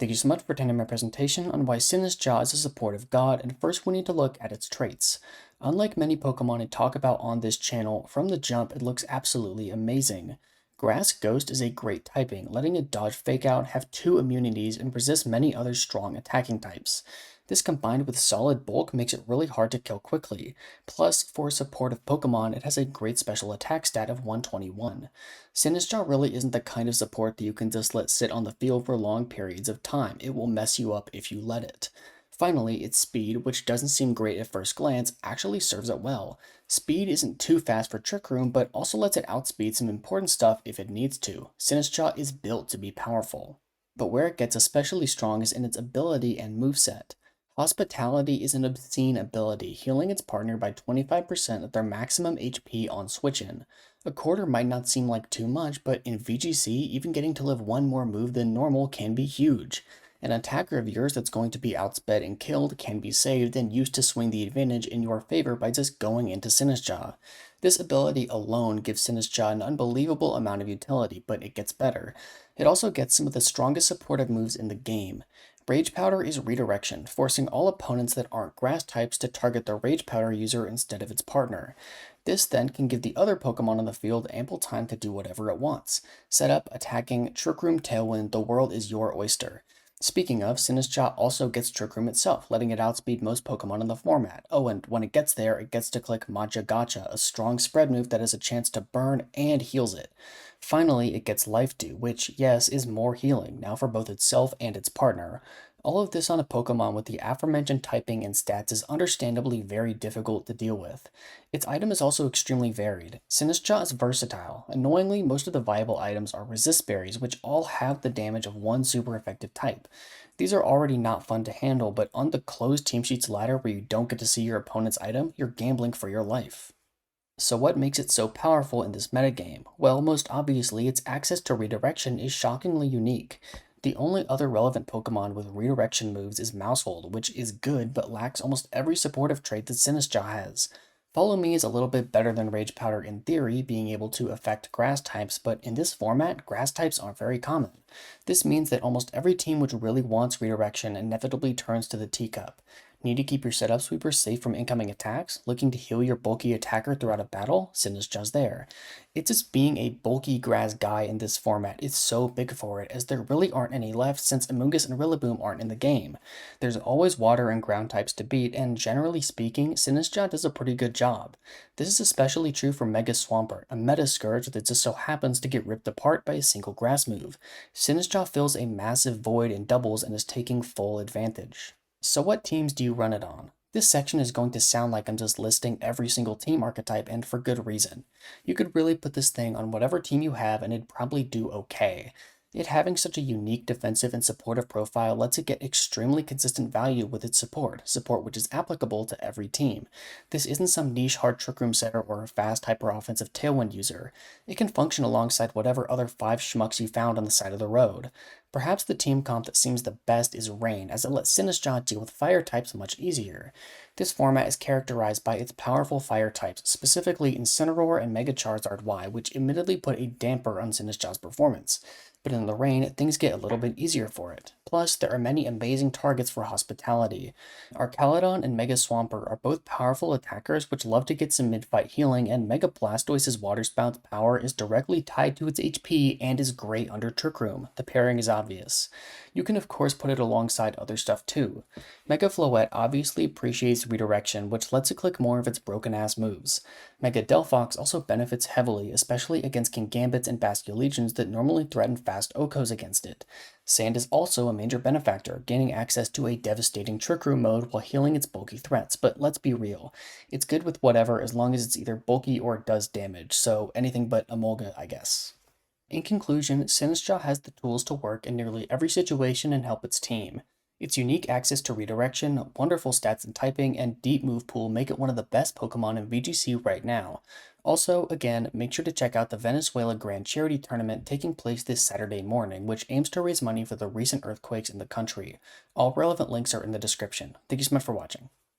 Thank you so much for attending my presentation on why Sinistcha is a supportive god, and first we need to look at its traits. Unlike many Pokemon I talk about on this channel, from the jump it looks absolutely amazing. Grass Ghost is a great typing, letting it dodge Fake Out, have 2 immunities, and resist many other strong attacking types. This combined with solid bulk makes it really hard to kill quickly. Plus, for a supportive Pokemon, it has a great special attack stat of 121. Sinistcha really isn't the kind of support that you can just let sit on the field for long periods of time. It will mess you up if you let it. Finally, its speed, which doesn't seem great at first glance, actually serves it well. Speed isn't too fast for Trick Room, but also lets it outspeed some important stuff if it needs to. Sinistcha is built to be powerful. But where it gets especially strong is in its ability and moveset. Hospitality is an obscene ability, healing its partner by 25% of their maximum HP on switch-in. A quarter might not seem like too much, but in VGC, even getting to live one more move than normal can be huge. An attacker of yours that's going to be outsped and killed can be saved and used to swing the advantage in your favor by just going into Sinistcha. This ability alone gives Sinistcha an unbelievable amount of utility, but it gets better. It also gets some of the strongest supportive moves in the game. Rage Powder is redirection, forcing all opponents that aren't grass types to target the Rage Powder user instead of its partner. This then can give the other Pokemon on the field ample time to do whatever it wants. Setup, attacking, Trick Room, Tailwind, the world is your oyster. Speaking of, Sinistcha also gets Trick Room itself, letting it outspeed most Pokemon in the format. Oh, and when it gets there, it gets to click Matcha Gotcha, a strong spread move that has a chance to burn and heals it. Finally, it gets Life Dew, which, yes, is more healing, now for both itself and its partner. All of this on a Pokemon with the aforementioned typing and stats is understandably very difficult to deal with. Its item is also extremely varied. Sinistcha is versatile. Annoyingly, most of the viable items are resist berries, which all have the damage of one super effective type. These are already not fun to handle, but on the closed team sheets ladder where you don't get to see your opponent's item, you're gambling for your life. So what makes it so powerful in this metagame? Well, most obviously, its access to redirection is shockingly unique. The only other relevant Pokemon with redirection moves is Mousehold, which is good but lacks almost every supportive trait that Sinistcha has. Follow Me is a little bit better than Rage Powder in theory, being able to affect grass types, but in this format, grass types aren't very common. This means that almost every team which really wants redirection inevitably turns to the teacup. Need to keep your setup sweeper safe from incoming attacks? Looking to heal your bulky attacker throughout a battle? Sinistcha's there. It's just being a bulky grass guy in this format is so big for it, as there really aren't any left since Amoonguss and Rillaboom aren't in the game. There's always water and ground types to beat, and generally speaking, Sinistcha does a pretty good job. This is especially true for Mega Swampert, a meta scourge that just so happens to get ripped apart by a single grass move. Sinistcha fills a massive void in doubles and is taking full advantage. So what teams do you run it on? This section is going to sound like I'm just listing every single team archetype, and for good reason. You could really put this thing on whatever team you have and it'd probably do okay. It having such a unique defensive and supportive profile lets it get extremely consistent value with its support which is applicable to every team. This isn't some niche hard Trick Room setter or a fast hyper-offensive Tailwind user. It can function alongside whatever other 5 schmucks you found on the side of the road. Perhaps the team comp that seems the best is Rain, as it lets Sinistcha deal with fire types much easier. This format is characterized by its powerful fire types, specifically Incineroar and Mega Charizard Y, which admittedly put a damper on Sinistcha's performance. But in the rain, things get a little bit easier for it. Plus, there are many amazing targets for hospitality. Archaludon and Mega Swampert are both powerful attackers which love to get some mid-fight healing, and Mega Blastoise's Water Spout's power is directly tied to its HP and is great under Trick Room. The pairing is obvious. You can of course put it alongside other stuff too. Mega Floette obviously appreciates redirection, which lets it click more of its broken-ass moves. Mega Delphox also benefits heavily, especially against Kingambits and Basculegions that normally threaten fast Okos against it. Sand is also a major benefactor, gaining access to a devastating Trick Room mode while healing its bulky threats, but let's be real, it's good with whatever as long as it's either bulky or does damage, so anything but Emolga, I guess. In conclusion, Sinistcha has the tools to work in nearly every situation and help its team. Its unique access to redirection, wonderful stats and typing, and deep move pool make it one of the best Pokemon in VGC right now. Also, again, make sure to check out the Venezuela Grand Charity Tournament taking place this Saturday morning, which aims to raise money for the recent earthquakes in the country. All relevant links are in the description. Thank you so much for watching.